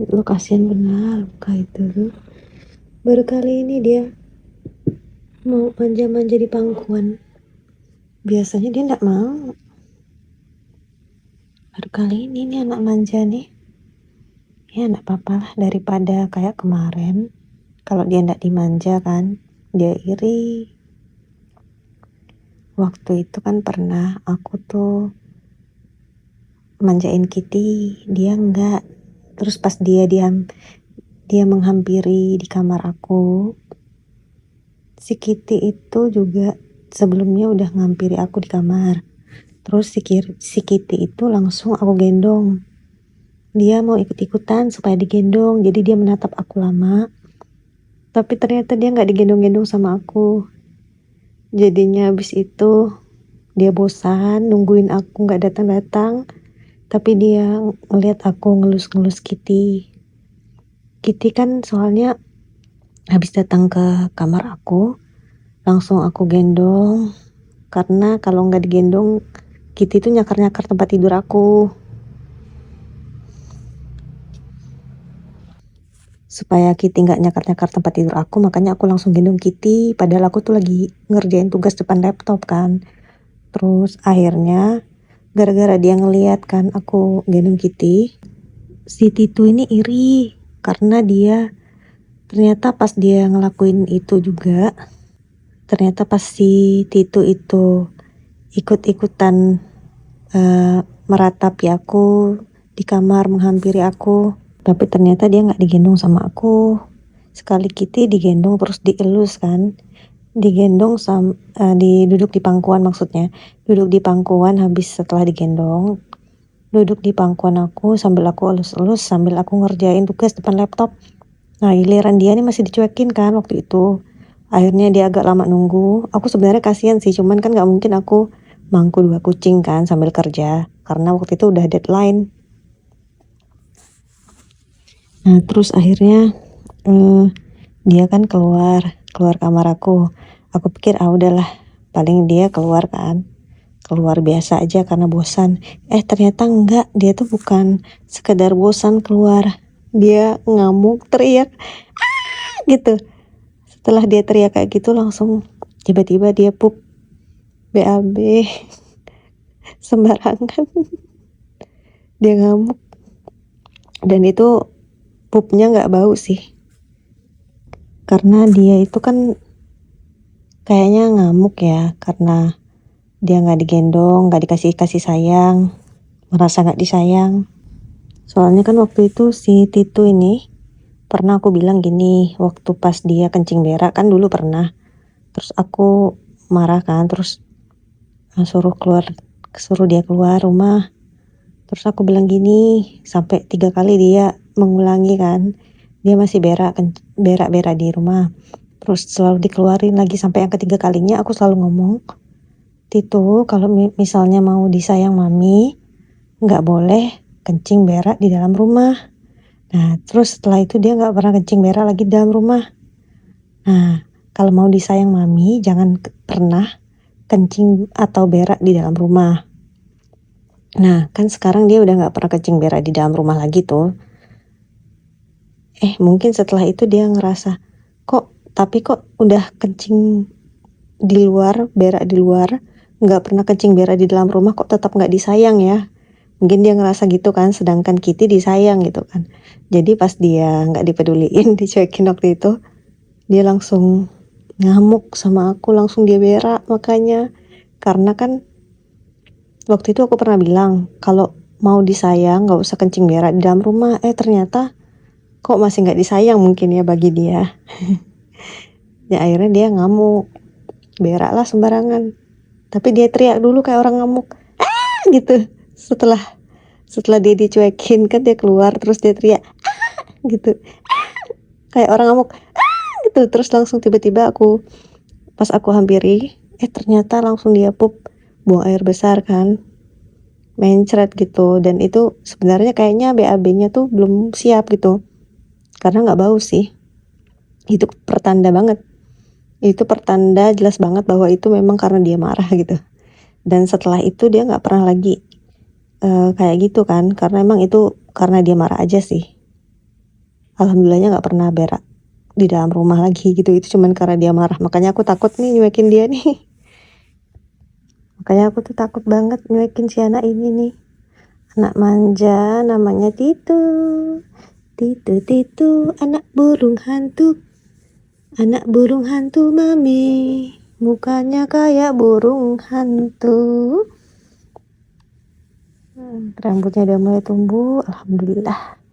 Lu kasihan benar buka itu. Baru kali ini dia mau manja-manja di pangkuan. Biasanya dia nggak mau. Baru kali ini nih anak manja nih. Ya nggak apa-apa lah daripada kayak kemarin. Kalau dia nggak dimanja kan, dia iri. Waktu itu kan pernah aku tuh manjain Kitty, dia enggak. Terus pas dia menghampiri di kamar aku, si Kitty itu juga sebelumnya udah ngampiri aku di kamar. Terus si Kitty itu langsung aku gendong. Dia mau ikut-ikutan supaya digendong, jadi dia menatap aku lama. Tapi ternyata dia nggak digendong-gendong sama aku. Jadinya habis itu dia bosan nungguin aku nggak datang-datang. Tapi dia ngeliat aku ngelus-ngelus Kitty. Kitty kan soalnya habis datang ke kamar aku, langsung aku gendong. Karena kalau nggak digendong, Kitty tuh nyakar-nyakar tempat tidur aku. Supaya Kitty nggak nyakar-nyakar tempat tidur aku, makanya aku langsung gendong Kitty. Padahal aku tuh lagi ngerjain tugas depan laptop kan. Terus akhirnya gara-gara dia ngeliat kan aku gendong Kitty, si Titu ini iri karena dia ternyata pas dia ngelakuin itu juga, ternyata pas si Titu itu ikut-ikutan meratapi aku di kamar, menghampiri aku, tapi ternyata dia nggak digendong sama aku. Sekali Kitty digendong terus dielus kan, digendong duduk di pangkuan, maksudnya duduk di pangkuan. Habis setelah digendong, duduk di pangkuan aku sambil aku elus-elus, sambil aku ngerjain tugas depan laptop. Nah giliran dia nih masih dicuekin kan waktu itu. Akhirnya dia agak lama nunggu. Aku sebenarnya kasihan sih, cuman kan nggak mungkin aku mangku dua kucing kan sambil kerja, karena waktu itu udah deadline. Nah terus akhirnya dia kan keluar kamar aku. Aku pikir udahlah, paling dia keluar kan, keluar biasa aja karena bosan. Ternyata enggak, dia tuh bukan sekedar bosan keluar, dia ngamuk teriak gitu. Setelah dia teriak kayak gitu, langsung tiba-tiba dia pup BAB sembarangan. Dia ngamuk, dan itu pupnya nggak bau sih, karena dia itu kan kayaknya ngamuk ya karena dia nggak digendong, nggak dikasih kasih sayang, merasa nggak disayang. Soalnya kan waktu itu si Titu ini pernah aku bilang gini, waktu pas dia kencing berak kan dulu pernah, terus aku marah kan, terus suruh dia keluar rumah. Terus aku bilang gini, sampai 3 kali dia mengulangi kan, dia masih berak di rumah. Terus selalu dikeluarin lagi, sampai yang ketiga kalinya aku selalu ngomong, Titu kalau misalnya mau disayang mami, nggak boleh kencing berak di dalam rumah. Nah terus setelah itu dia nggak pernah kencing berak lagi di dalam rumah. Nah kalau mau disayang mami, jangan pernah kencing atau berak di dalam rumah. Nah kan sekarang dia udah nggak pernah kencing berak di dalam rumah lagi tuh. Mungkin setelah itu dia ngerasa, tapi kok udah kencing di luar, berak di luar, nggak pernah kencing berak di dalam rumah, kok tetap nggak disayang ya. Mungkin dia ngerasa gitu kan, sedangkan Kitty disayang gitu kan. Jadi pas dia nggak dipeduliin, dicuekin waktu itu, dia langsung ngamuk sama aku, langsung dia berak. Makanya karena kan waktu itu aku pernah bilang kalau mau disayang nggak usah kencing berak di dalam rumah. Ternyata kok masih nggak disayang mungkin ya bagi dia. Ya akhirnya dia ngamuk, berak lah sembarangan. Tapi dia teriak dulu kayak orang ngamuk, gitu. Setelah dia dicuekin kan, dia keluar terus dia teriak gitu, kayak orang ngamuk gitu. Terus langsung tiba-tiba pas aku hampiri, ternyata langsung dia pup, buang air besar kan, mencret gitu. Dan itu sebenarnya kayaknya BAB-nya tuh belum siap gitu, karena nggak bau sih. Itu pertanda banget, itu pertanda jelas banget bahwa itu memang karena dia marah gitu. Dan setelah itu dia nggak pernah lagi kayak gitu kan, karena emang itu karena dia marah aja sih. alhamdulillahnya nggak pernah berak di dalam rumah lagi gitu. Itu cuman karena dia marah, makanya aku takut nih nyuekin dia nih. Makanya aku tuh takut banget nyuekin si anak ini nih. Anak manja namanya Titu. Titu, anak burung hantu. Anak burung hantu mami. Mukanya kayak burung hantu. Rambutnya udah mulai tumbuh, alhamdulillah.